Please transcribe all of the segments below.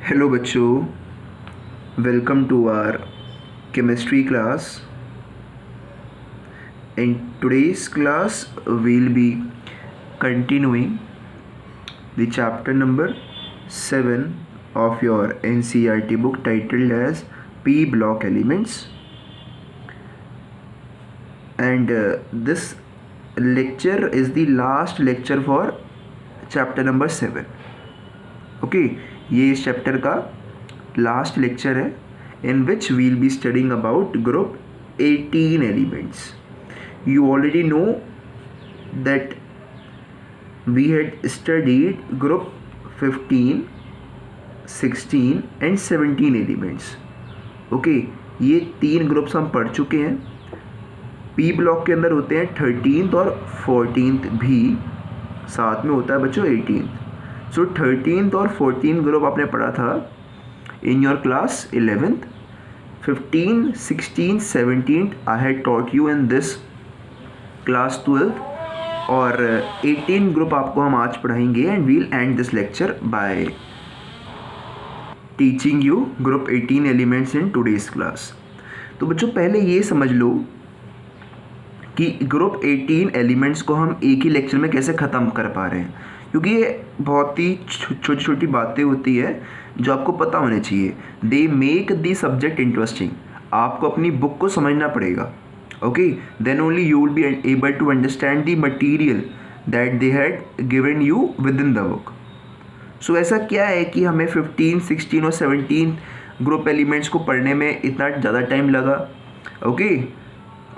Hello बच्चों, welcome to our chemistry class. In today's class we'll be continuing the chapter number 7 of your NCERT book titled as P block elements, and this lecture is the last lecture for chapter number 7. Okay, ये इस chapter का last lecture है in which we'll be studying about group 18 elements. You already know that we had studied group 15, 16 and 17 elements. Okay, ये तीन groups हम पढ़ चुके हैं. पी ब्लॉक के अंदर होते हैं 13th और 14th भी, साथ में होता है बच्चों 18th. सो 13th और 14th ग्रुप आपने पढ़ा था इन your class 11th. 15, 16, 17 I had taught you in this class 12th, और 18 ग्रुप आपको हम आज पढ़ाएंगे and we'll end this lecture by teaching you group 18 elements in today's class. तो बच्चों पहले ये समझ लो कि ग्रुप 18 एलिमेंट्स को हम एक ही लेक्चर में कैसे ख़त्म कर पा रहे हैं, क्योंकि ये बहुत ही छोटी छोटी बातें होती है जो आपको पता होने चाहिए. They make the subject interesting. आपको अपनी बुक को समझना पड़ेगा. Okay, then only you will be able to understand the material that they had given you within the book. So ऐसा क्या है कि हमें 15, 16 और 17 ग्रुप एलिमेंट्स को पढ़ने में इतना ज़्यादा टाइम लगा. ओके,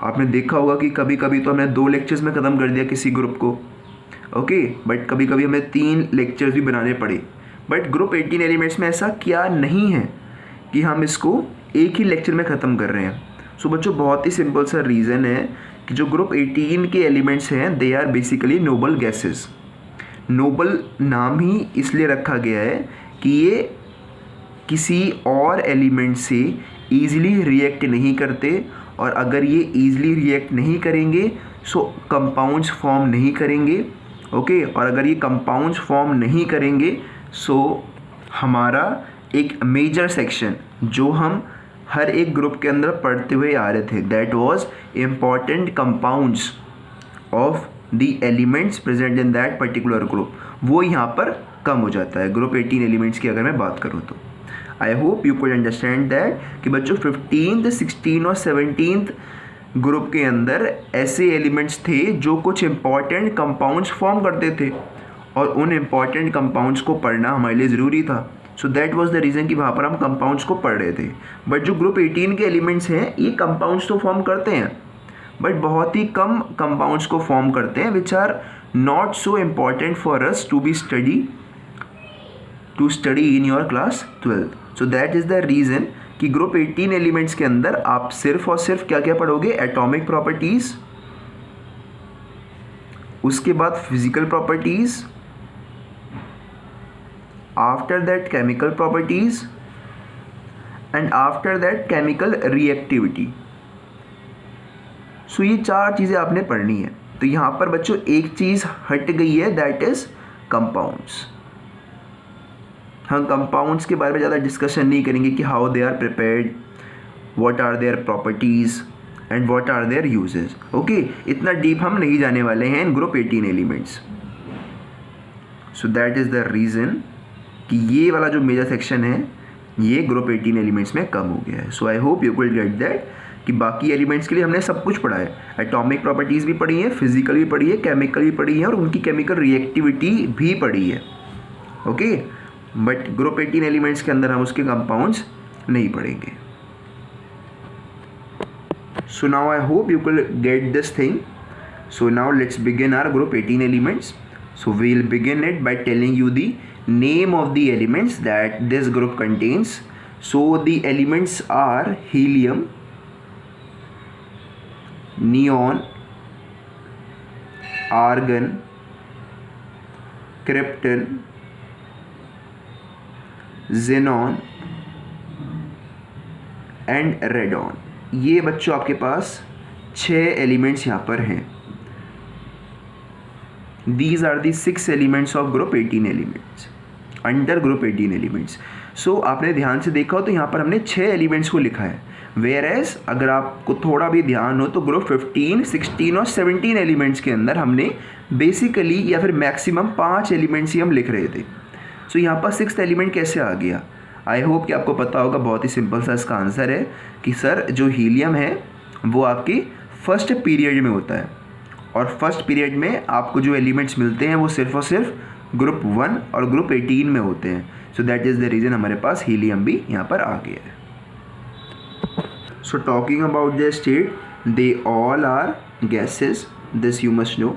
आपने देखा होगा कि कभी कभी तो हमने 2 लेक्चर्स में ख़त्म कर दिया किसी ग्रुप को. ओके, बट कभी कभी हमें 3 लेक्चर्स भी बनाने पड़े. बट ग्रुप 18 एलिमेंट्स में ऐसा क्या नहीं है कि हम इसको एक ही लेक्चर में ख़त्म कर रहे हैं. सो बच्चों बहुत ही सिंपल सा रीज़न है कि जो ग्रुप 18 के एलिमेंट्स हैं they are basically noble gases. Noble नाम ही इसलिए रखा गया है कि ये किसी और एलिमेंट से ईज़िली रिएक्ट नहीं करते, और अगर ये ईज़िली रिएक्ट नहीं करेंगे सो कंपाउंड्स फॉर्म नहीं करेंगे. ओके, और अगर ये कंपाउंड्स फॉर्म नहीं करेंगे सो हमारा एक मेजर सेक्शन जो हम हर एक ग्रुप के अंदर पढ़ते हुए आ रहे थे, that was important compounds of the elements present in that particular group, वो यहाँ पर कम हो जाता है ग्रुप 18 एलिमेंट्स की अगर मैं बात करूँ तो. आई hope you could understand that कि बच्चों 15th, 16 और 17th ग्रुप के अंदर ऐसे एलिमेंट्स थे जो कुछ इम्पॉर्टेंट कंपाउंड्स फॉर्म करते थे, और उन इम्पॉर्टेंट कंपाउंड्स को पढ़ना हमारे लिए ज़रूरी था. So that was the reason कि वहाँ पर हम कंपाउंड्स को पढ़ रहे थे. बट जो ग्रुप 18 के एलिमेंट्स हैं ये कंपाउंड्स तो फॉर्म करते हैं, बट बहुत ही कम कंपाउंड्स को फॉर्म करते हैं which are not so important for us to study in your class 12. So that is the reason कि ग्रुप 18 एलिमेंट्स के अंदर आप सिर्फ और सिर्फ क्या क्या पढ़ोगे, एटॉमिक प्रॉपर्टीज़, उसके बाद physical properties, after that chemical properties, and after that chemical reactivity. So ये 4 चीज़ें आपने पढ़नी है. तो यहाँ पर बच्चों एक चीज़ हट गई है, दैट इज़ कंपाउंड्स. हम कंपाउंड्स के बारे में ज़्यादा डिस्कशन नहीं करेंगे कि how they are prepared, what are their properties and what are their uses. Okay, इतना डीप हम नहीं जाने वाले हैं in group 18 elements. So that is the reason कि ये वाला जो मेजर सेक्शन है ये ग्रुप 18 एलिमेंट्स में कम हो गया है. So I hope you will get that कि बाकी एलिमेंट्स के लिए हमने सब कुछ पढ़ा है. एटॉमिक प्रॉपर्टीज़ भी पढ़ी है, फिजिकल भी पढ़ी है, केमिकल भी पढ़ी है, और उनकी केमिकल रिएक्टिविटी भी पढ़ी है. ओके, बट ग्रुप 18 एलिमेंट्स के अंदर हम उसके कंपाउंड्स नहीं पढ़ेंगे. So now I hope you will get this thing. So now let's begin our group 18 elements. So we will begin it by telling you the name of the elements that this group contains. So the elements are helium, neon, argon, krypton, xenon and radon. ये बच्चों आपके पास 6 elements यहाँ पर हैं. These are the 6 elements of group 18 elements. Under group 18 elements. So आपने ध्यान से देखा हो तो यहाँ पर हमने 6 एलिमेंट्स को लिखा है, वेयर एज अगर आपको थोड़ा भी ध्यान हो तो ग्रुप 15, 16 और 17 एलिमेंट्स के अंदर हमने बेसिकली या फिर मैक्सिमम 5 एलिमेंट्स ही हम लिख रहे थे। सो यहाँ पर 6th एलिमेंट कैसे आ गया? आई होप कि आपको पता होगा। बहुत ही सिंपल सा इसका आंसर है कि सर जो हीलियम है वो आपकी फर्स्ट पीरियड में होता है, और फर्स्ट पीरियड में आपको जो एलिमेंट्स मिलते हैं वो सिर्फ और सिर्फ ग्रुप 1 और ग्रुप 18 में होते हैं। So that is the reason हमारे पास हीलियम भी यहाँ पर आ गया है। So talking about the state, they all are gases, this you must know.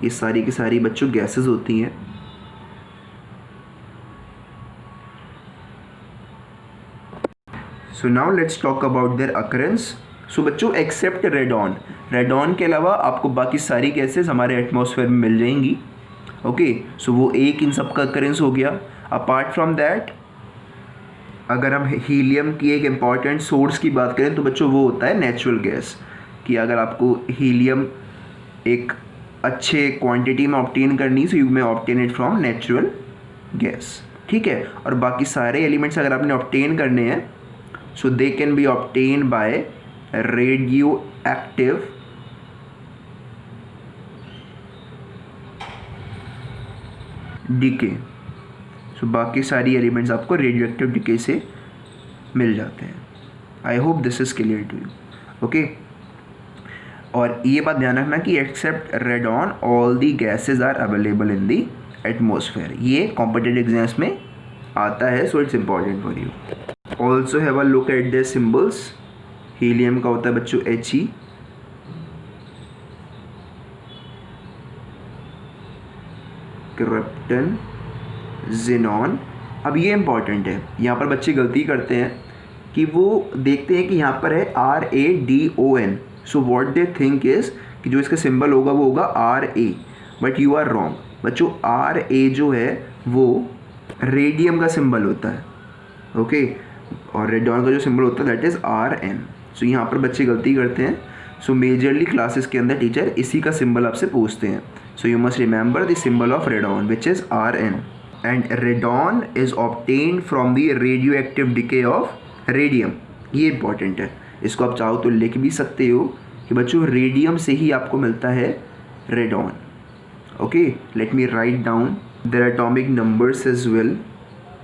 ये सारी की सारी बच्चों गैसेस होती हैं। So now let's talk about their occurrence. So बच्चों एक्सेप्ट रेडॉन, रेडॉन के अलावा आपको बाकी सारी गैसेस हमारे एटमॉस्फेयर में मिल जाएंगी। ओके, सो वो एक इन सब का अकरेंस हो गया। अपार्ट फ्रॉम दैट अगर हम हीलियम की एक इम्पॉर्टेंट सोर्स की बात करें तो बच्चों वो होता है नेचुरल गैस, कि अगर आपको हीलियम एक अच्छे क्वांटिटी में ऑब्टेन करनी सो यू में obtain it from natural gas. ठीक है, और बाकी सारे एलिमेंट्स अगर आपने ऑब्टेन करने हैं so they can be obtain by radioactive decay. So बाकी सारी एलिमेंट्स आपको रेडियो एक्टिव डीके से मिल जाते हैं। I hope this is clear to you. Okay, और ये बात ध्यान रखना कि except radon all the gases are available in the atmosphere. ये कॉम्पिटेटिव एग्जाम्स में आता है, so it's important for you. Also have a look at the symbols. Helium का होता है बच्चों He, क्रिप्टन, ज़ेनॉन। अब ये इंपॉर्टेंट है, यहाँ पर बच्चे गलती करते हैं कि वो देखते हैं कि यहाँ पर है RADON। So what they think is कि जो इसका सिंबल होगा वो होगा RA, but you are wrong बच्चों। RA जो है वो रेडियम का सिंबल होता है। ओके, और रेडॉन का जो सिंबल होता है दैट इज़ RN। सो यहाँ पर बच्चे गलती करते हैं। सो मेजरली क्लासेस के अंदर टीचर इसी का सिंबल आपसे पूछते हैं। So you must remember the symbol of radon which is RN, and radon is obtained from the radio active decay of radium. ये इंपॉर्टेंट है, इसको आप चाहो तो लिख भी सकते हो कि बच्चों रेडियम से ही आपको मिलता है radon. Okay, let me write down their atomic numbers as well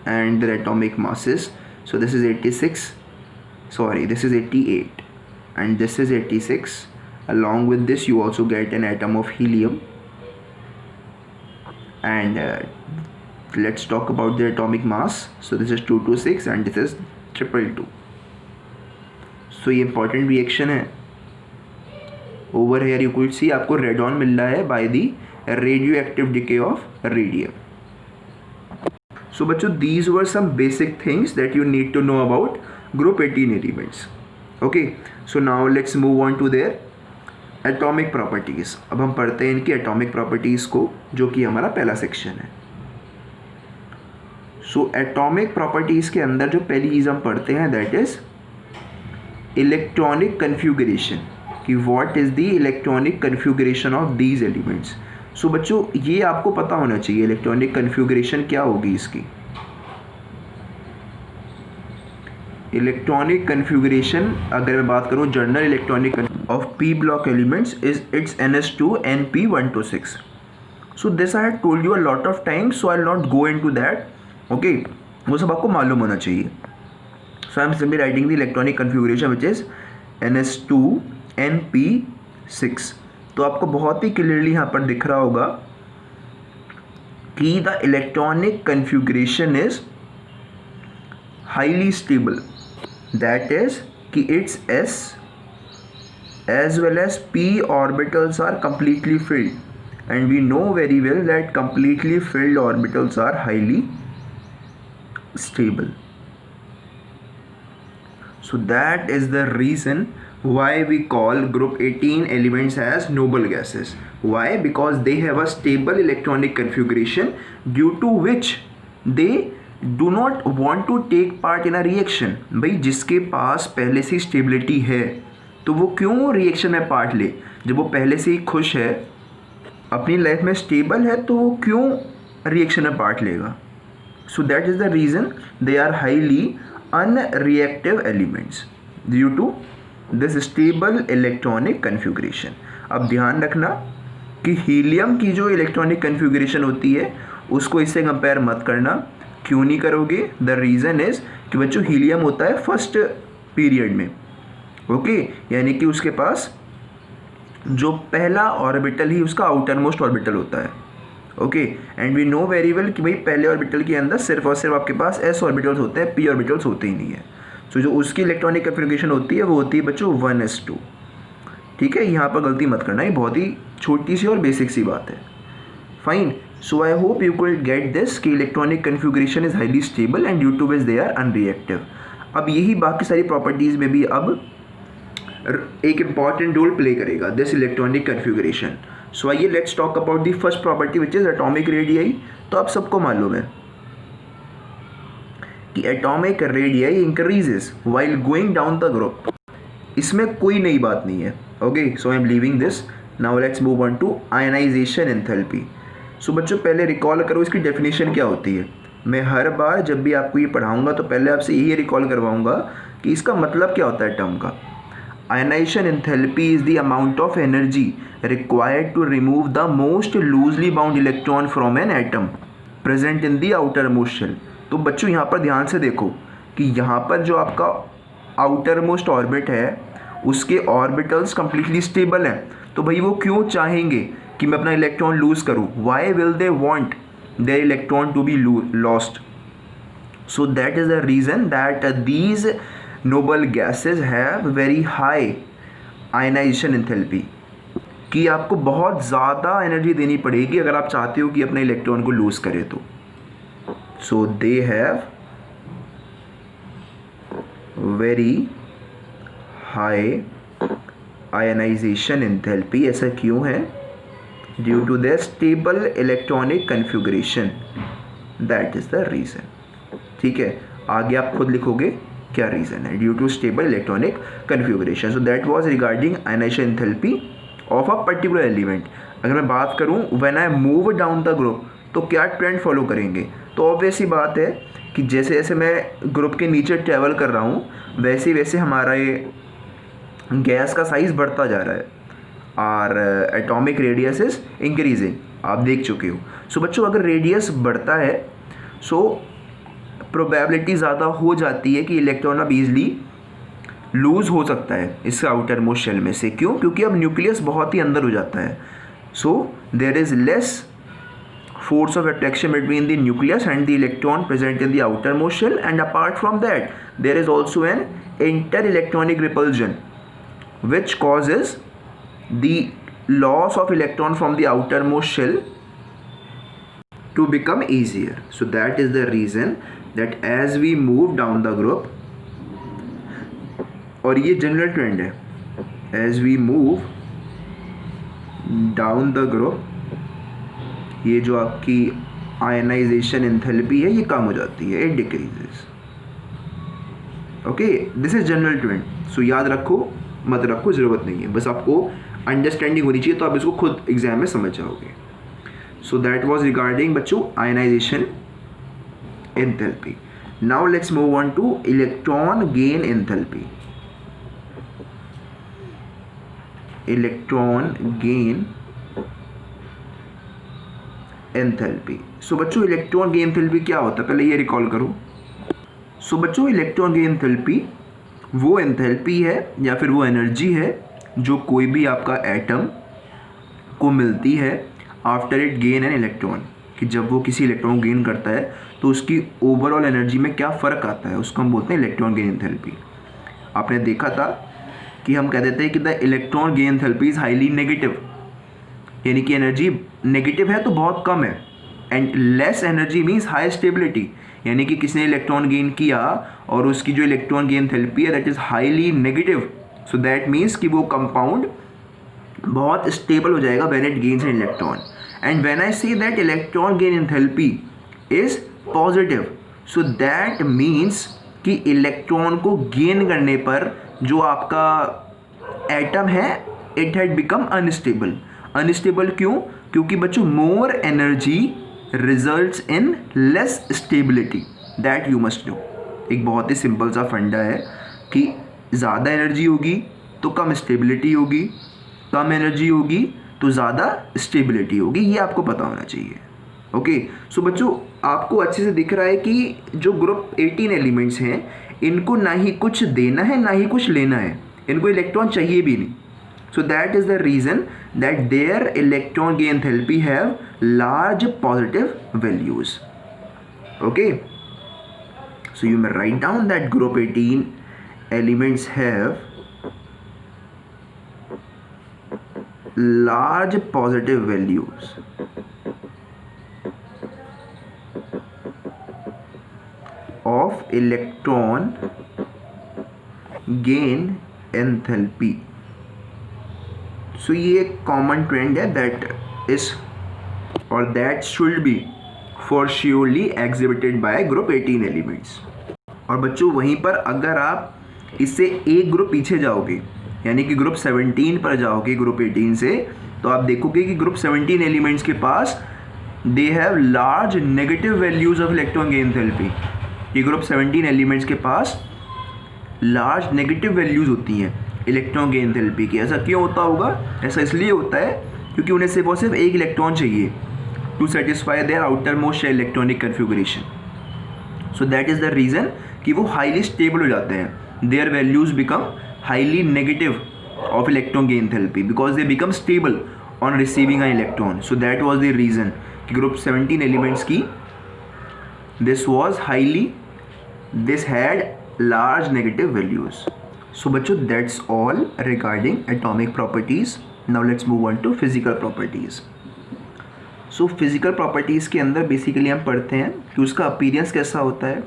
and their atomic masses. So this is 86, sorry this is 88 and this is 86. Along with this you also get an atom of helium, and let's talk about the atomic mass. So this is 226 and this is 222. So ये important reaction है। Over here you could see आपको radon मिल रहा है by the radioactive decay of radium. So बच्चों these were some basic things that you need to know about group 18 elements. Okay, so now let's move on to their atomic properties. अब हम पढ़ते हैं इनकी atomic properties को, जो कि हमारा पहला सेक्शन है। So atomic properties के अंदर जो पहली चीज़ हम पढ़ते हैं that is electronic configuration, कि what is the electronic configuration of these elements. सो बच्चों ये आपको पता होना चाहिए इलेक्ट्रॉनिक कन्फिगरेशन क्या होगी इसकी। इलेक्ट्रॉनिक कन्फिगरेशन अगर मैं बात करूँ general electronic of P block elements is its NS2NP126. So this I had told you a lot of times, so I will not go into that. Okay, वो सब आपको मालूम होना चाहिए। So I am simply writing the electronic configuration which is NS2NP6। तो आपको बहुत ही clearly यहाँ पर दिख रहा होगा कि the electronic configuration is highly stable, that is कि it's S as well as P orbitals are completely filled, and we know very well that completely filled orbitals are highly stable. So that is the reason why we call group 18 elements as noble gases. Why? Because they have a stable electronic configuration due to which they do not want to take part in a reaction. भाई जिसके पास पहले से stability है तो वो क्यों reaction में part ले? जब वो पहले से ही खुश है, अपनी लाइफ में स्टेबल है, तो वो क्यों रिएक्शन में पार्ट लेगा? So that is the reason they are highly unreactive elements due to this stable electronic configuration. अब ध्यान रखना कि हीलियम की जो इलेक्ट्रॉनिक कन्फिगरेशन होती है उसको इससे कंपेयर मत करना. क्यों नहीं करोगे? द रीज़न इज़ कि बच्चों हीलियम होता है फर्स्ट पीरियड में, ओके, यानी कि उसके पास जो पहला ऑर्बिटल ही उसका आउटर मोस्ट ऑर्बिटल होता है, okay. And we know very well कि भाई पहले ऑर्बिटल के अंदर सिर्फ और सिर्फ आपके पास s ऑर्बिटल्स होते हैं, p ऑर्बिटल्स होते ही नहीं है. सो जो उसकी इलेक्ट्रॉनिक कन्फिगरेशन होती है वो होती है बच्चों 1s2. ठीक है, यहाँ पर गलती मत करना, ये बहुत ही छोटी सी और बेसिक सी बात है. Fine. So I hope you could get this कि electronic configuration is highly stable and due to which they are unreactive. अब यही बाकी सारी प्रॉपर्टीज़ में भी अब एक इम्पॉर्टेंट रोल प्ले करेगा दिस इलेक्ट्रॉनिक कन्फिगरेशन. सो आइए let's talk about the first property which is atomic radii. तो आप सबको मालूम है कि atomic radii increases while going down the group. इसमें कोई नई बात नहीं है, okay. So I am leaving this. Now let's move on to ionization enthalpy. So बच्चों पहले रिकॉल करो इसकी डेफिनेशन क्या होती है. मैं हर बार जब भी आपको ये पढ़ाऊंगा तो पहले आपसे यही रिकॉल करवाऊंगा कि इसका मतलब क्या होता है टर्म का. Ionization enthalpy is the amount of energy required to remove the most loosely bound electron from an atom present in the outermost shell. तो बच्चों यहाँ पर ध्यान से देखो कि यहाँ पर जो आपका outermost orbit है उसके ऑर्बिटल्स completely stable हैं. तो भाई वो क्यों चाहेंगे कि मैं अपना इलेक्ट्रॉन लूज करूँ? Why will they want their electron to be lost? So that is the reason that these noble gases have very high ionization enthalpy. कि आपको बहुत ज़्यादा एनर्जी देनी पड़ेगी अगर आप चाहते हो कि अपने इलेक्ट्रॉन को लूज करें तो. So they have very high ionization enthalpy. ऐसा क्यों है? Due to the stable electronic configuration. That is the reason. ठीक है, आगे आप खुद लिखोगे क्या रीज़न है. Due to stable electronic configuration. So that was regarding ionization enthalpy of a particular element. अगर मैं बात करूं when I move down the group तो क्या ट्रेंड फॉलो करेंगे. तो ऑब्वियस ही बात है कि जैसे जैसे मैं ग्रुप के नीचे ट्रैवल कर रहा हूं वैसे वैसे हमारा ये गैस का साइज़ बढ़ता जा रहा है और एटॉमिक रेडियस इज इंक्रीजिंग. आप देख चुके हो. सो बच्चों अगर रेडियस बढ़ता है सो प्रोबेबिलिटी ज़्यादा हो जाती है कि इलेक्ट्रॉन अब ईजिली लूज़ हो सकता है इसका आउटर मोस्ट शेल में से. क्यों? क्योंकि अब न्यूक्लियस बहुत ही अंदर हो जाता है. So there is less force of attraction between the nucleus and the electron present in the outermost shell. And apart from that there is also an inter electronic repulsion which causes the loss of electron from the outermost shell to become easier. So that is the reason that as we move down the group, और ये general trend है, as we move down the group ये जो आपकी ionization enthalpy है ये कम हो जाती है, it decreases. Okay, this is general trend. So याद रखो मत रखो ज़रूरत नहीं है, बस आपको अंडरस्टैंडिंग होनी चाहिए तो आप इसको खुद एग्जाम में समझ जाओगे. So that was regarding बच्चों ionization enthalpy. Now let's move on to electron gain enthalpy. Electron gain enthalpy. So बच्चों electron gain enthalpy क्या होता है पहले ये रिकॉल करो. So बच्चों electron gain enthalpy वो enthalpy है या फिर वो एनर्जी है जो कोई भी आपका एटम को मिलती है after it gain an electron. कि जब वो किसी इलेक्ट्रॉन गेन करता है तो उसकी ओवरऑल एनर्जी में क्या फ़र्क आता है उसको हम बोलते हैं इलेक्ट्रॉन गेन एंथैल्पी. आपने देखा था कि हम कह देते हैं कि the electron gain enthalpy is highly negative, यानी कि एनर्जी नेगेटिव है तो बहुत कम है. And less energy means high stability, यानी कि किसी ने इलेक्ट्रॉन गेन किया और उसकी जो इलेक्ट्रॉन गेन एंथैल्पी है that is highly negative. So that means कि वो कंपाउंड बहुत स्टेबल हो जाएगा when it gains an electron. And when I say that electron gain enthalpy is positive so that means कि इलेक्ट्रॉन को gain करने पर जो आपका एटम है it had become unstable. Unstable क्यों? क्योंकि बच्चों more energy results in less stability, that you must no. एक बहुत ही सिंपल सा फंडा है कि ज़्यादा एनर्जी होगी तो कम स्टेबिलिटी होगी, कम एनर्जी होगी तो ज़्यादा स्टेबिलिटी होगी, ये आपको पता होना चाहिए। ओके, सो बच्चों आपको अच्छे से दिख रहा है कि जो ग्रुप 18 एलिमेंट्स हैं इनको ना ही कुछ देना है ना ही कुछ लेना है, इनको इलेक्ट्रॉन चाहिए भी नहीं। So that is the reason that their electron gain enthalpy have large positive values. Okay, so you may write down that group 18 elements have large positive values of electron gain enthalpy. सो ये एक common trend है that is और that should be for surely exhibited by group 18 elements. और बच्चों वहीं पर अगर आप इससे एक ग्रुप पीछे जाओगे यानी कि ग्रुप 17 पर जाओगे ग्रुप 18 से, तो आप देखोगे कि ग्रुप 17 एलिमेंट्स के पास they have large negative values of electron gain enthalpy. ये ग्रुप 17 एलिमेंट्स के पास लार्ज नेगेटिव वैल्यूज होती हैं इलेक्ट्रॉन गेन एंथैल्पी की। ऐसा क्यों होता होगा? ऐसा इसलिए होता है क्योंकि उन्हें सिर्फ और सिर्फ एक इलेक्ट्रॉन चाहिए to satisfy their outermost electronic configuration. So that is the reason कि वो हाईली स्टेबल हो जाते हैं। Their values become highly negative of electron gain enthalpy because they become stable on receiving an electron. So that was the reason कि group 17 elements की this had large negative values. So बच्चों that's all regarding atomic properties. Now let's move on to physical properties. So physical properties के अंदर basically हम पढ़ते हैं कि उसका अपीयरेंस कैसा होता है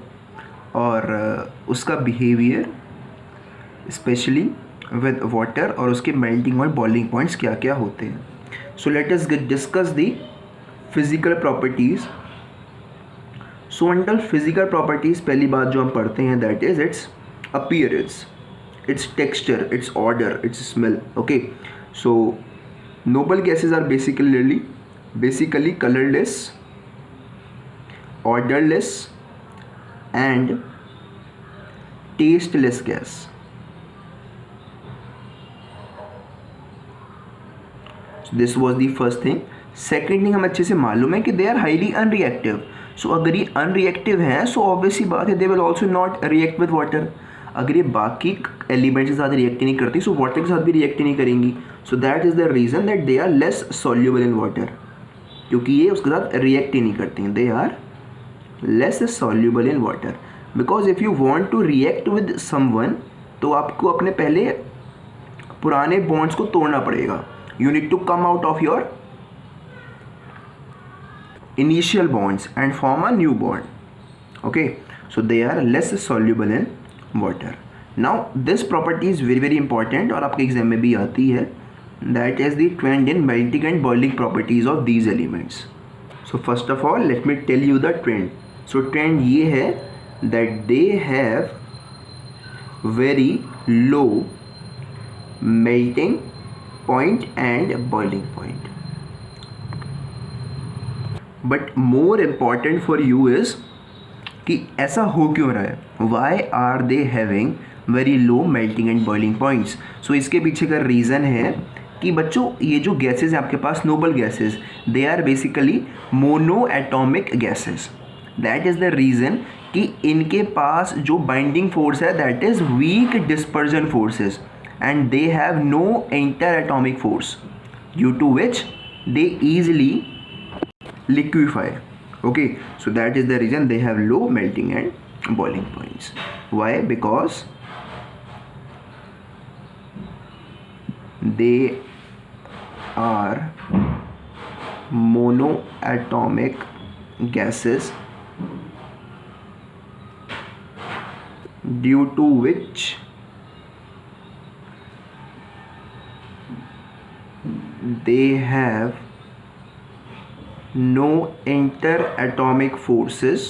और उसका बिहेवियर स्पेशली विद वाटर और उसके मेल्टिंग और बॉइलिंग पॉइंट्स क्या क्या होते हैं. So let us discuss the physical properties. So under physical properties पहली बात जो हम पढ़ते हैं that is it's appearance, its texture, its order, its smell. Okay, so noble gases are basically colorless, odorless and tasteless gas. So this was the first thing. Second thing हम अच्छे से मालूम है कि they are highly unreactive. So अगर ये unreactive हैं so obviously बात है they will also not react with water. अगर ये बाकी एलिमेंट्स के साथ रिएक्ट नहीं करती सो वाटर के साथ भी रिएक्ट नहीं करेंगी. So that is the reason that they are less soluble in water, क्योंकि ये उसके साथ रिएक्ट ही नहीं करती हैं. They are less soluble in water because if you want to react with someone तो आपको अपने पहले पुराने बॉन्ड्स को तोड़ना पड़ेगा. You need to come out of your initial bonds and form a new bond. Okay, so they are less soluble in water. Now this property is very important और आपके एग्जाम में भी आती है. That is the trend in melting and boiling properties of these elements. So first of all let me tell you the trend. So trend ये है that they have very low melting point and boiling point. But more important for you is कि ऐसा हो क्यों रहा है. Why are they having very low melting and boiling points. So इसके पीछे का रीज़न है कि बच्चों ये जो गैसेस हैं आपके पास noble gases they are basically monoatomic gases. That is the reason कि इनके पास जो बाइंडिंग फोर्स है that is weak dispersion forces and they have no interatomic force due to which they easily liquefy. Okay, so that is the reason they have low melting and boiling points. Why? Because they are monoatomic gases due to which they have no interatomic forces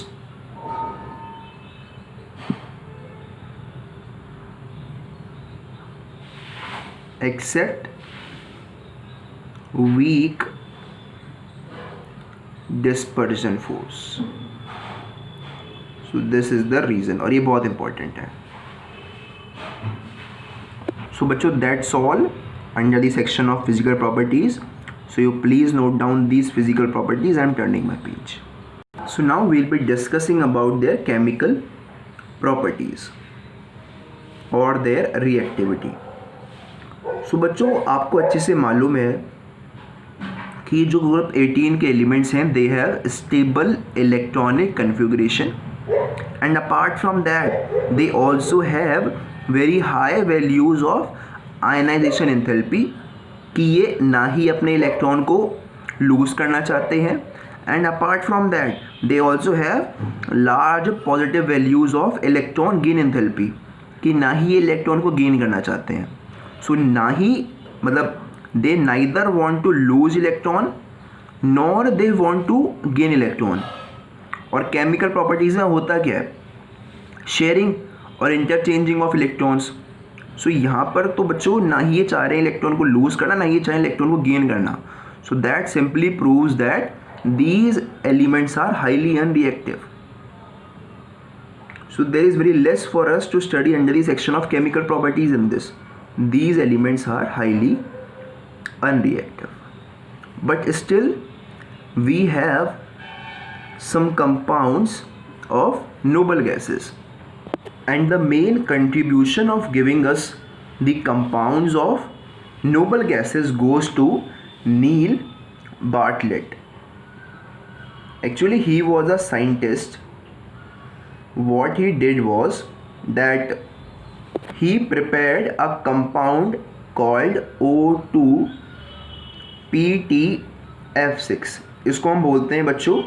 except weak dispersion force. So this is the reason, और ये बहुत important है. सो बच्चों that's all under the section of physical properties. So you please note down these physical properties. I am turning my page. So now we'll be discussing about their chemical properties or their reactivity. So बच्चों आपको अच्छे से मालूम है कि जो group 18 के elements हैं they have stable electronic configuration and apart from that they also have very high values of ionization enthalpy कि ये ना ही अपने इलेक्ट्रॉन को लूज़ करना चाहते हैं and apart from that they also have large positive values of electron gain enthalpy कि ना ही ये इलेक्ट्रॉन को गेन करना चाहते हैं. सो ना ही मतलब they neither want to lose electron nor they want to gain electron. और केमिकल प्रॉपर्टीज़ में होता क्या है? शेयरिंग और इंटरचेंजिंग ऑफ इलेक्ट्रॉन्स. सो यहाँ पर तो बच्चों ना ही ये चाह रहे हैं इलेक्ट्रॉन को लूज़ करना, ना ही ये चाह रहे हैं इलेक्ट्रॉन को गेन करना. So that simply proves that these elements are highly unreactive. So there is very less for us to study under the section of chemical properties in this. These elements are highly unreactive. But still we have some compounds of noble gases. And the main contribution of giving us the compounds of noble gases goes to Neil Bartlett. Actually he was a scientist. What he did was that he prepared a compound called O2PTF6. इसको हम बोलते हैं बच्चों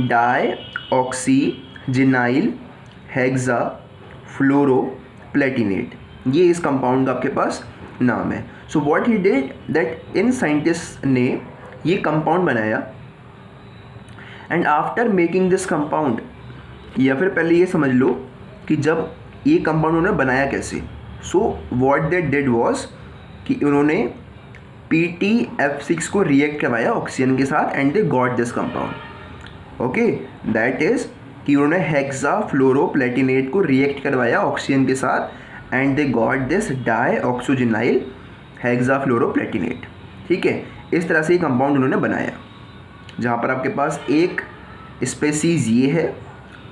डाईऑक्सीजिनाइल hexa फ्लोरोप्लेटिनेट. ये इस compound का आपके पास नाम है. So what he did that in scientist ने ये कंपाउंड बनाया and after making this compound, या फिर पहले ये समझ लो कि जब ये कंपाउंड उन्होंने बनाया कैसे. सो व्हाट दे डिड वाज कि उन्होंने PTF6 को रिएक्ट करवाया ऑक्सीजन के साथ and they got this compound. Okay, that is कि उन्होंने हेक्सा फ्लोरोप्लेटिनेट को रिएक्ट करवाया ऑक्सीजन के साथ and they got this dioxygenyl hexafluoroplatinate. ठीक है, इस तरह से ये कंपाउंड उन्होंने बनाया जहाँ पर आपके पास एक स्पेसीज़ ये है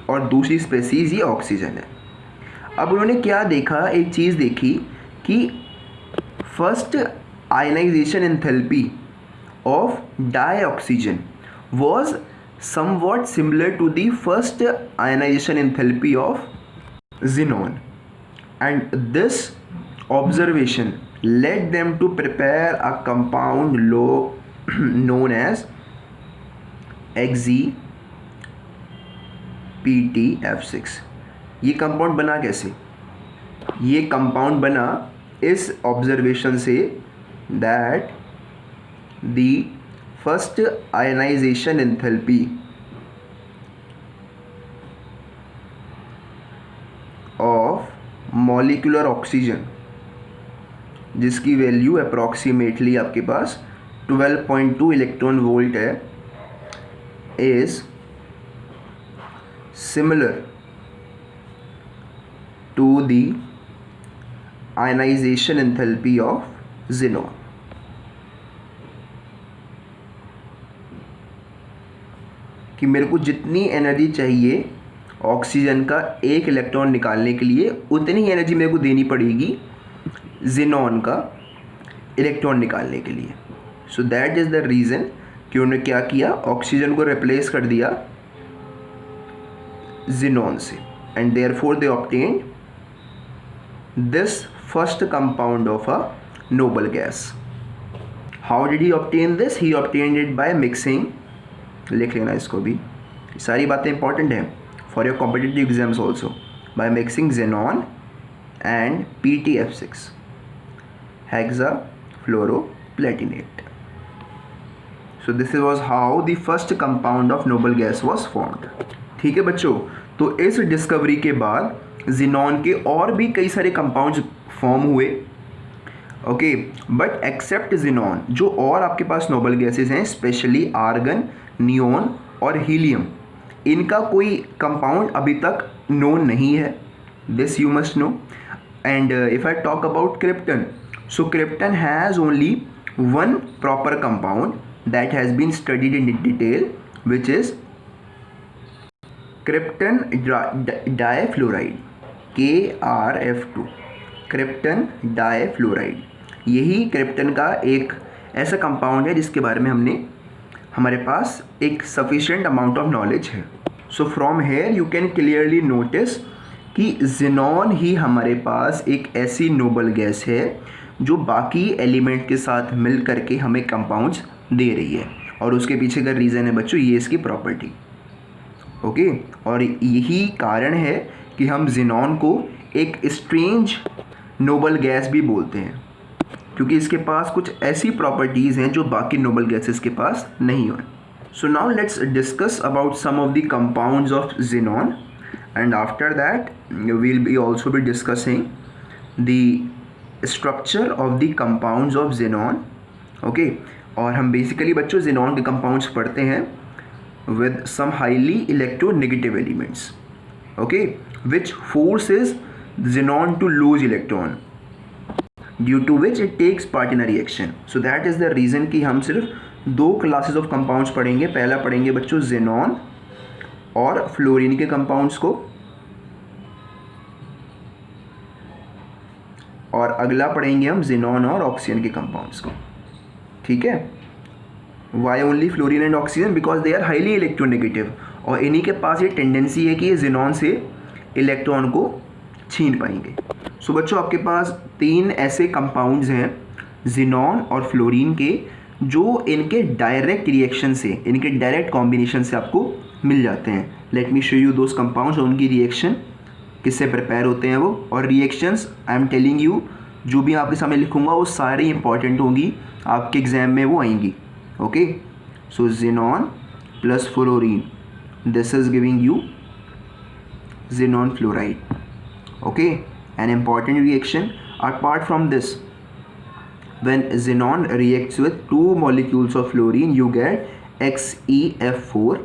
और दूसरी स्पेसीज़ ये ऑक्सीजन है. अब उन्होंने क्या देखा, एक चीज़ देखी कि first ionization enthalpy of dioxygen was somewhat similar to the first ionization enthalpy of xenon, and this observation led them to prepare a compound known as XZPTF6. ये कंपाउंड बना कैसे? ये कंपाउंड बना इस ऑब्जर्वेशन से that the first ionization enthalpy of molecular oxygen, जिसकी value approximately आपके पास 12.2 इलेक्ट्रॉन वोल्ट है, is similar to the ionization enthalpy of xenon. कि मेरे को जितनी एनर्जी चाहिए ऑक्सीजन का एक इलेक्ट्रॉन निकालने के लिए, उतनी ही एनर्जी मेरे को देनी पड़ेगी xenon का इलेक्ट्रॉन निकालने के लिए. सो दैट इज़ द रीज़न कि उन्होंने क्या किया, ऑक्सीजन को रिप्लेस कर दिया xenon से and therefore they obtained this first compound of a noble gas. How did he obtain this? He obtained it by mixing, लिख लेना इसको भी, सारी बातें इंपॉर्टेंट हैं for your competitive exams also. By mixing xenon and PTF6 hexafluoroplatinate. So this was how the first compound of noble gas was formed. ठीक है बच्चों, तो इस डिस्कवरी के बाद xenon के और भी कई सारे कंपाउंड्स फॉर्म हुए. ओके, बट एक्सेप्ट xenon जो और आपके पास नोबल गैसेस हैं, स्पेशली आर्गन, नियोन और हीलियम, इनका कोई कंपाउंड अभी तक नोन नहीं है, this you must no. And if I talk about krypton, so krypton has only one proper compound that has been studied in detail, which is krypton difluoride, KrF2, krypton difluoride. यही krypton का एक ऐसा compound है जिसके बारे में हमारे पास एक सफिशिएंट अमाउंट ऑफ नॉलेज है. So from here you can clearly notice कि जिनॉन ही हमारे पास एक ऐसी नोबल गैस है जो बाकी एलिमेंट के साथ मिल करके हमें कंपाउंड्स दे रही है, और उसके पीछे का रीज़न है बच्चों ये इसकी प्रॉपर्टी. ओके, और यही कारण है कि हम जिनॉन को एक स्ट्रेंज नोबल गैस भी बोलते हैं, क्योंकि इसके पास कुछ ऐसी प्रॉपर्टीज़ हैं जो बाकी नोबल गैसेस के पास नहीं हैं. So now let's discuss about some of the compounds of xenon, and after that we'll be also be discussing the structure of the compounds of xenon. Okay, और हम बेसिकली बच्चों xenon के compounds पढ़ते हैं with some highly electronegative elements, okay, which forces xenon to lose electron due to which it takes part in a reaction. So that is the reason कि हम सिर्फ दो क्लासेस ऑफ कंपाउंड्स पढ़ेंगे. पहला पढ़ेंगे बच्चों xenon और फ्लोरीन के कंपाउंड्स को, और अगला पढ़ेंगे हम xenon और ऑक्सीजन के कंपाउंड्स को. ठीक है, why only fluorine and oxygen? Because they are highly electronegative, और इन्हीं के पास ये टेंडेंसी है कि ये xenon से इलेक्ट्रॉन को छीन पाएंगे. सो बच्चों आपके पास तीन ऐसे कंपाउंड्स हैं xenon और फ्लोरीन के, जो इनके डायरेक्ट रिएक्शन से, इनके डायरेक्ट कॉम्बिनेशन से आपको मिल जाते हैं. Let me show you those compounds और उनकी रिएक्शन किससे प्रिपेयर होते हैं वो. और reactions I am telling you, जो भी आपके सामने लिखूंगा वो सारी इंपॉर्टेंट होंगी, आपके एग्जाम में वो आएंगी. Okay, so xenon plus fluorine, this is giving you xenon fluoride. Okay, an important reaction. Apart from this, when xenon reacts with two molecules of fluorine, you get XeF4,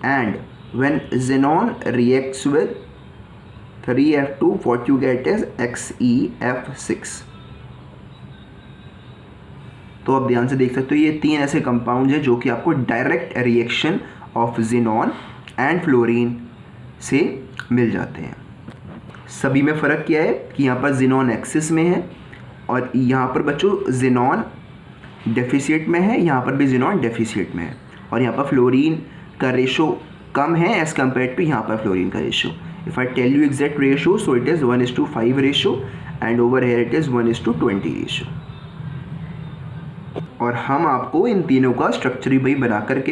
and when xenon reacts with 3F2, what you get is XeF6. तो आप ध्यान से देख सकते हो ये तीन ऐसे कंपाउंड हैं जो कि आपको direct reaction of xenon and fluorine से मिल जाते हैं. सभी में फ़र्क क्या है कि यहाँ पर xenon एक्सिस में है, और यहाँ पर बच्चों xenon डेफिशिएट में है, यहाँ पर भी xenon डेफिशिएट में है, और यहाँ पर फ्लोरीन का रेशो कम है एज़ कम्पेयर टू यहाँ पर फ्लोरीन का ratio. If I tell you exact ratio, so it is 1:5 ratio, and over here it is 1:20 ratio. और हम आपको इन तीनों का स्ट्रक्चर भी बना करके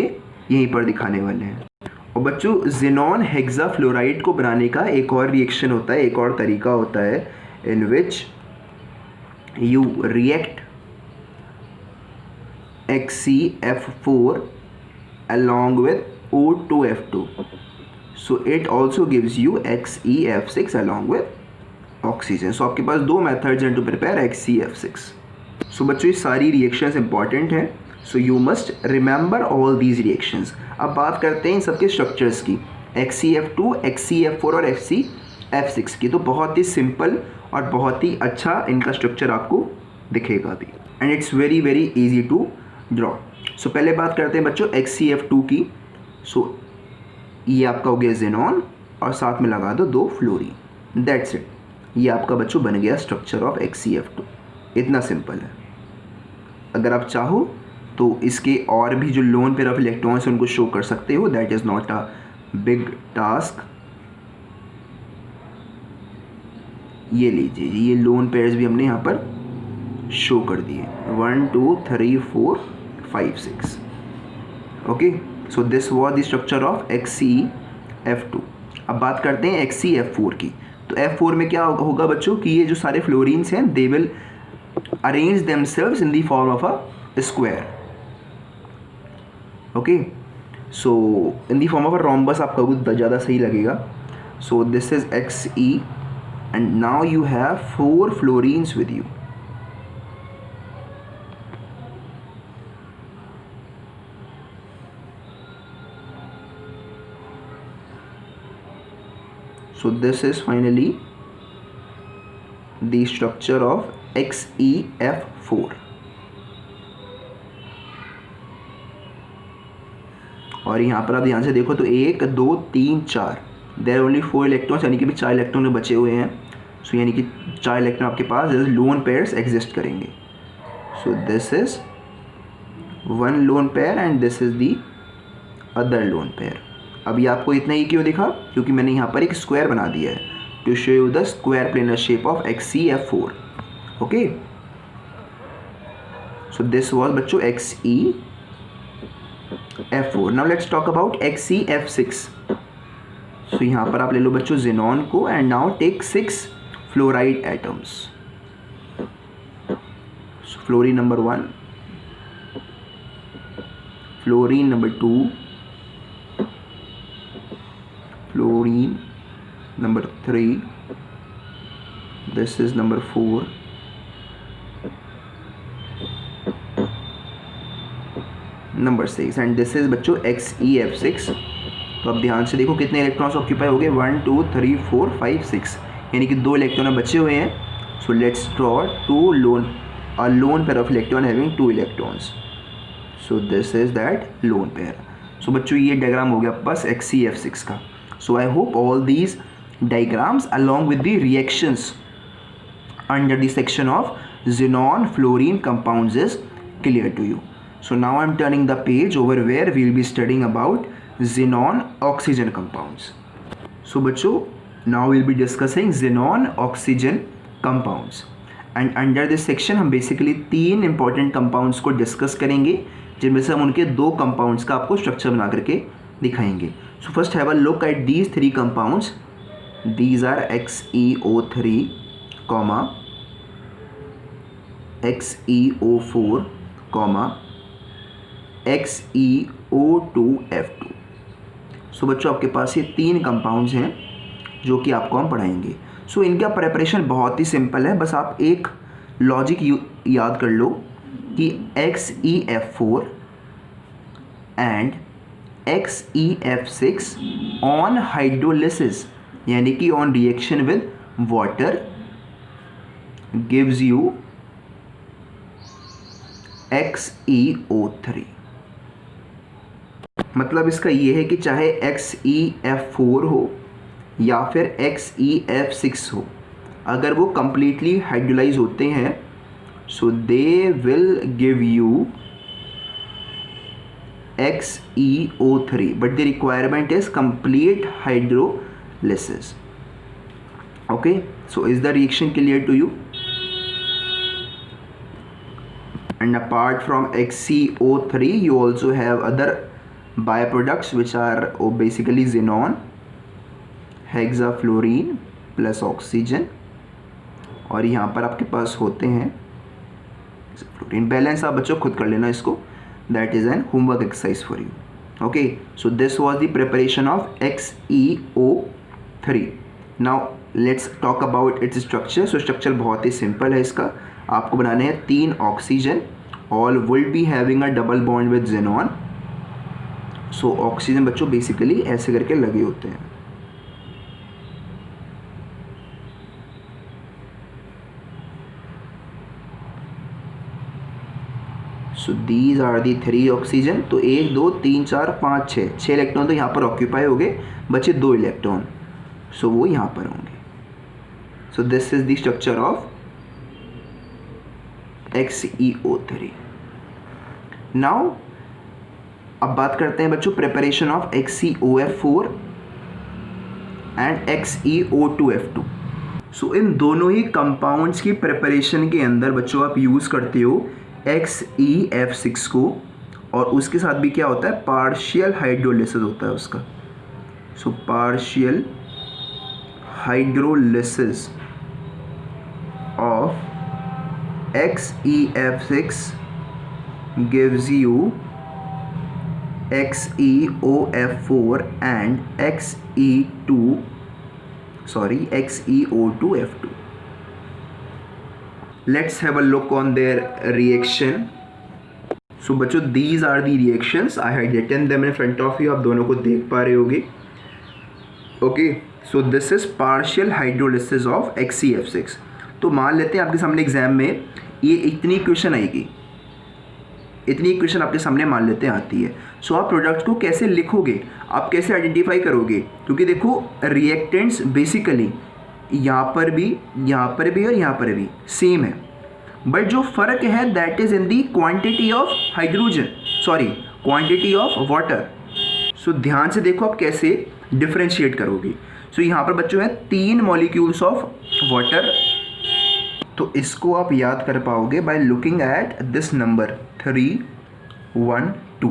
यहीं पर दिखाने वाले हैं. और बच्चों xenon हेक्साफ्लोराइड को बनाने का एक और रिएक्शन होता है, एक और तरीका होता है, in which you react XeF4 along with O2F2, so it also gives you XeF6 along with oxygen. So आपके पास दो मेथड्स हैं टू प्रिपेयर XeF6. सो बच्चों ये सारी रिएक्शंस इंपॉर्टेंट हैं, so you must remember all these reactions. अब बात करते हैं इन सबके स्ट्रक्चर्स की, XeF2, XeF4 और XeF6 की. तो बहुत ही सिंपल और बहुत ही अच्छा इनका स्ट्रक्चर आपको दिखेगा भी, and it's very very easy to draw. So पहले बात करते हैं बच्चों XeF2 की. सो ये आपका हो गया xenon और साथ में लगा दो 2 फ्लोरीन, दैट्स इट. ये आपका बच्चों बन गया स्ट्रक्चर ऑफ XeF2. इतना सिंपल है. अगर आप चाहो तो इसके और भी जो लोन पेयर ऑफ इलेक्ट्रॉन्स हैं उनको शो कर सकते हो, that is not a big task. ये लीजिए, ये लोन पेयर्स भी हमने यहाँ पर शो कर दिए, 1 2 3 4 5 6. Okay, so this was the structure of XeF2. अब बात करते हैं XeF4 की. तो F4 में क्या होगा बच्चों कि ये जो सारे फ्लोरीन्स हैं they will arrange themselves in the form of a square. Okay, so in the form of a rhombus आपका बहुत ज़्यादा सही लगेगा. सो this is Xe, and now you have 4 fluorines with you. So this is finally the structure of XeF4. और यहाँ पर आप ध्यान से देखो तो 1 2 3 4 देयर ओनली 4 इलेक्ट्रॉन्स, यानी कि भी 4 इलेक्ट्रॉन बचे हुए हैं. सो यानी कि 4 इलेक्ट्रॉन आपके पास लोन पेयर्स एग्जिस्ट करेंगे. सो this is 1 lone pair and this is the other lone pair. अभी आपको इतना ही क्यों दिखा? क्योंकि मैंने यहाँ पर एक स्क्वायर बना दिया है to show you the square planar shape of XeF4. Okay, so this was बच्चों XeF4. Now let's talk about XeF6. So यहाँ पर आप ले लो बच्चों ज़ेनॉन को and now take 6 fluoride atoms. Fluorine number 1, fluorine number 2, fluorine number 3, this is number 4, number 6 and this is बच्चों XeF6. तो अब ध्यान से देखो कितने इलेक्ट्रॉन्स ऑक्यूपाई हो गए 1 2 3 4 5 6, यानी कि 2 इलेक्ट्रॉन बचे हुए हैं. So let's draw a lone pair of electron having 2 electrons. So this is that lone pair. So बच्चों ये डायग्राम हो गया बस XeF6 का. So I hope all these diagrams along with the reactions under the section of xenon fluorine compounds is clear to you. So now I am turning the page over where we will be studying about xenon oxygen compounds. So बच्चों now we will be discussing xenon oxygen compounds and under this section हम basically 3 important compounds को discuss करेंगे, जिनमें से हम उनके 2 compounds का आपको structure बना करके दिखाएंगे. So first have a look at these 3 compounds. These are XeO3, XeO4, XeO2F2. सो बच्चों आपके पास ये 3 कंपाउंड्स हैं जो कि आपको हम पढ़ाएंगे. सो इनका प्रिपरेशन बहुत ही सिंपल है. बस आप एक लॉजिक याद कर लो कि XeF4 and XeF6 on hydrolysis यानी कि on reaction with water gives you XeO3. मतलब इसका ये है कि चाहे XeF4 हो या फिर XeF6 हो, अगर वो कंप्लीटली हाइड्रोलाइज होते हैं so they will give you XeO3, but the requirement is complete hydrolysis. Okay, so is the reaction clear to you? And apart from XeO3 you also have other byproducts which are basically xenon, hexafluorine plus oxygen, और यहाँ पर आपके पास होते हैं fluorine. Balance आप बच्चों खुद कर लेना इसको. That is an homework exercise for you. Okay, so this was the preparation of XeO3. Now let's talk about its structure. So structure बहुत ही simple है इसका. आपको बनाने हैं 3 oxygen. All will be having a double bond with xenon. So oxygen बच्चों basically ऐसे करके लगे होते हैं. So these are the 3 oxygen. तो 1 2 3 4 5 6 इलेक्ट्रॉन तो यहाँ पर ऑक्यूपाई हो गए, बचे 2 इलेक्ट्रॉन. सो वो यहाँ पर होंगे. सो this is the structure of XeO3. Now अब बात करते हैं बच्चों preparation of XeOF4 and XeO2F2. सो इन दोनों ही कंपाउंड्स की प्रिपरेशन के अंदर बच्चों आप यूज़ करते हो XeF6 को, और उसके साथ भी क्या होता है पार्शियल हाइड्रोलिसिस होता है उसका. So partial hydrolysis of XeF6 gives you XeOF4 and XeO2F2. Let's have a look on their reaction. So बच्चों these are the reactions. I had written them in front of you. आप दोनों को देख पा रहे होगे. Okay, so this is partial hydrolysis of HCF6। तो मान लेते हैं आपके सामने एग्जाम में ये इतनी क्वेश्चन आएगी, इतनी क्वेश्चन आपके सामने मान लेते हैं आती है। सो आप प्रोडक्ट को कैसे लिखोगे, आप कैसे आइडेंटिफाई करोगे, क्योंकि देखो रिएक्टेंट्स बेसिकली यहाँ पर भी और यहाँ पर भी सेम है, बट जो फ़र्क है that is in the quantity of hydrogen, sorry quantity of water. So ध्यान से देखो आप कैसे डिफ्रेंशिएट करोगे। सो यहाँ पर बच्चों हैं 3 मॉलिक्यूल्स ऑफ वाटर, तो इसको आप याद कर पाओगे by looking at this number 3, 1, 2,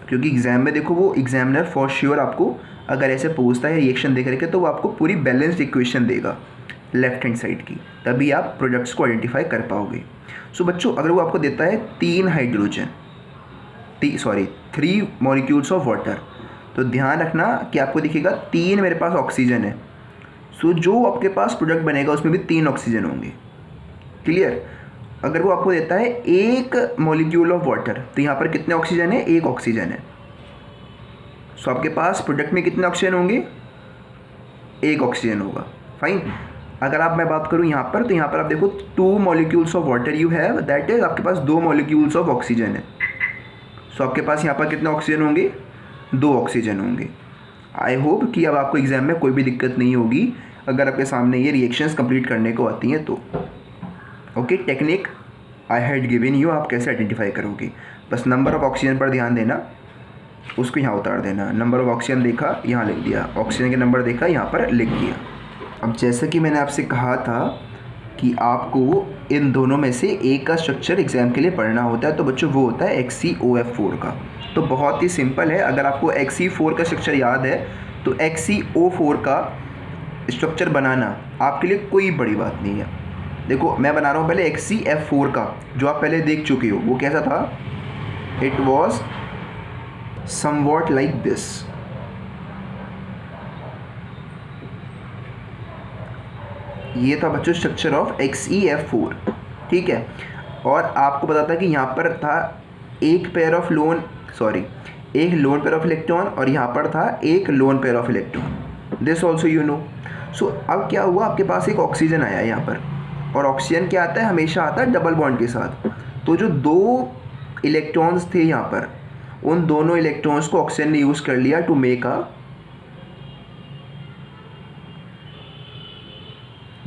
क्योंकि एग्जाम में देखो वो एग्जामिनर फॉर श्योर आपको अगर ऐसे पूछता है रिएक्शन देख रखे तो वो आपको पूरी बैलेंस्ड इक्वेशन देगा लेफ्ट हैंड साइड की, तभी आप प्रोडक्ट्स को आइडेंटिफाई कर पाओगे। सो बच्चों अगर वो आपको देता है 3 मॉलिक्यूल्स ऑफ वाटर, तो ध्यान रखना कि आपको दिखेगा 3 मेरे पास ऑक्सीजन है। सो जो आपके पास प्रोडक्ट बनेगा उसमें भी 3 ऑक्सीजन होंगे। क्लियर? अगर वो आपको देता है 1 मॉलिक्यूल ऑफ वाटर, तो यहाँ पर कितने ऑक्सीजन है? 1 ऑक्सीजन है। सो आपके पास प्रोडक्ट में कितने ऑक्सीजन होंगे? 1 ऑक्सीजन होगा। फाइन। अगर आप मैं बात करूँ यहाँ पर, तो यहाँ पर आप देखो 2 molecules of water you have, that is आपके पास 2 मॉलिक्यूल्स ऑफ ऑक्सीजन है। सो आपके पास यहाँ पर कितने ऑक्सीजन होंगे? 2 ऑक्सीजन होंगे। आई होप कि अब आपको एग्जाम में कोई भी दिक्कत नहीं होगी अगर आपके सामने ये रिएक्शंस कंप्लीट करने को आती हैं तो। Okay, technique I had given you, आप कैसे आइडेंटिफाई करोगे। बस नंबर ऑफ ऑक्सीजन पर ध्यान देना, उसको यहाँ उतार देना। नंबर ऑफ ऑक्सीजन देखा, यहाँ लिख दिया, ऑक्सीजन के नंबर देखा, यहाँ पर लिख दिया। अब जैसा कि मैंने आपसे कहा था कि आपको इन दोनों में से एक का स्ट्रक्चर एग्जाम के लिए पढ़ना होता है, तो बच्चों वो होता है HCOF4 का। तो बहुत ही सिंपल है, अगर आपको HC4 का स्ट्रक्चर याद है तो HCO4 का स्ट्रक्चर बनाना आपके लिए कोई बड़ी बात नहीं है। देखो मैं बना रहा हूँ पहले HCF4 का, जो आप पहले देख चुके हो। वो कैसा था? It was somewhat like this. ये था बच्चों स्ट्रक्चर ऑफ HCF4, ठीक है। और आपको पता था कि यहाँ पर था एक लोन पेयर ऑफ इलेक्ट्रॉन और यहाँ पर था एक lone pair of electron. This also you know. So अब क्या हुआ, आपके पास एक ऑक्सीजन आया यहाँ पर, और ऑक्सीजन क्या आता है? हमेशा आता है डबल बॉन्ड के साथ। तो जो 2 इलेक्ट्रॉन्स थे यहाँ पर, उन दोनों इलेक्ट्रॉन्स को ऑक्सीजन ने यूज़ कर लिया to make a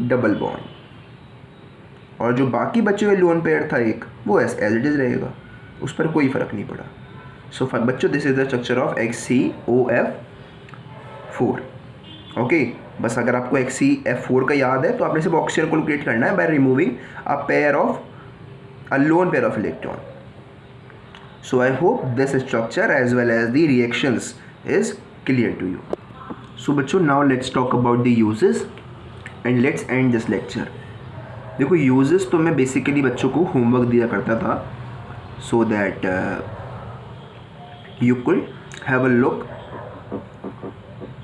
double bond, और जो बाकी बचे हुए लोन पेयर था एक, वो एज इट इज़ रहेगा, उस पर कोई फ़र्क नहीं पड़ा। सो बच्चों this is the structure of HCOF4। Okay, बस अगर आपको HCF4 का याद है तो आपने सिर्फ ऑक्सीजन को लोकेट करना है by removing a lone pair of electron. So I hope this structure as well as the reactions is clear to you. So बच्चों now let's talk about the uses and let's end this lecture. देखो uses तो मैं basically बच्चों को homework दिया करता था, so that you could have a look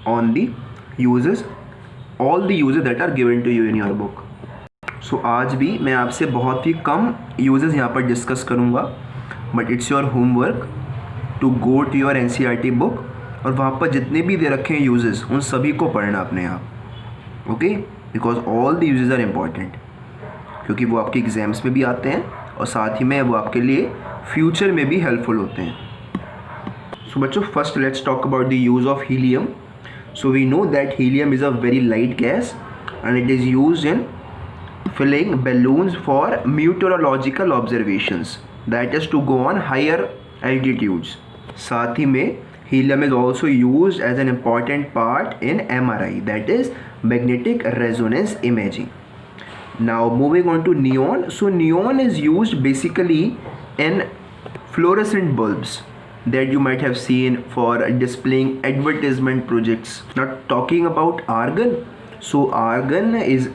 on the uses, all the uses that are given to you in your book. So आज भी मैं आपसे बहुत ही कम uses यहाँ पर डिस्कस करूँगा, but it's your homework to go to your NCERT book और वहाँ पर जितने भी दे रखे हैं uses उन सभी को पढ़ना अपने आप। Okay, because all the uses are important, क्योंकि वो आपके एग्जाम्स में भी आते हैं और साथ ही में वो आपके लिए फ्यूचर में भी हेल्पफुल होते हैं। So बच्चों first let's talk about the use of helium. So we know that helium is a very light gas and it is used in filling balloons for meteorological observations, that is to go on higher altitudes. साथ ही में helium is also used as an important part in MRI, that is magnetic resonance imaging. Now moving on to neon. So neon is used basically in fluorescent bulbs that you might have seen for displaying advertisement projects. Now talking about argon. So argon is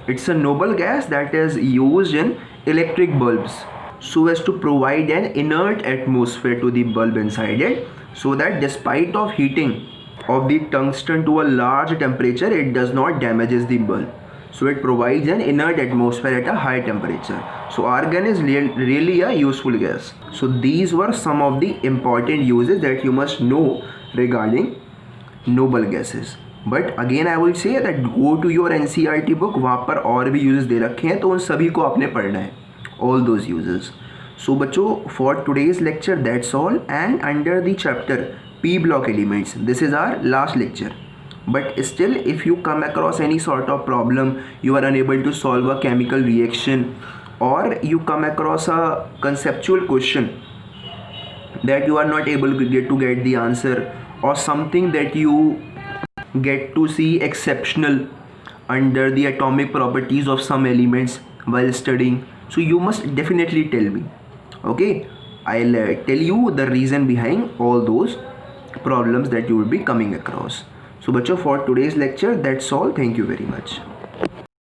it's a noble gas that is used in electric bulbs so as to provide an inert atmosphere to the bulb inside it, so that despite of heating of the tungsten to a large temperature, it does not damages the bulb. So it provides an inert atmosphere at a high temperature. So argon is really a useful gas. So these were some of the important uses that you must know regarding noble gases. But again I will say that go to your NCERT book, वहाँ पर और भी uses दे रखे हैं, तो उन सभी को आपने पढ़ना है, ऑल दोज यूजेस. सो बच्चों, for today's lecture that's all. And under the chapter P block elements, this is our last lecture. But still, if you come across any sort of problem, you are unable to solve a chemical reaction, or you come across a conceptual question that you are not able to get the answer, or something that you get to see exceptional under the atomic properties of some elements while studying, so you must definitely tell me. Okay, I'll tell you the reason behind all those problems that you will be coming across. So bachcho, for today's lecture that's all. Thank you very much.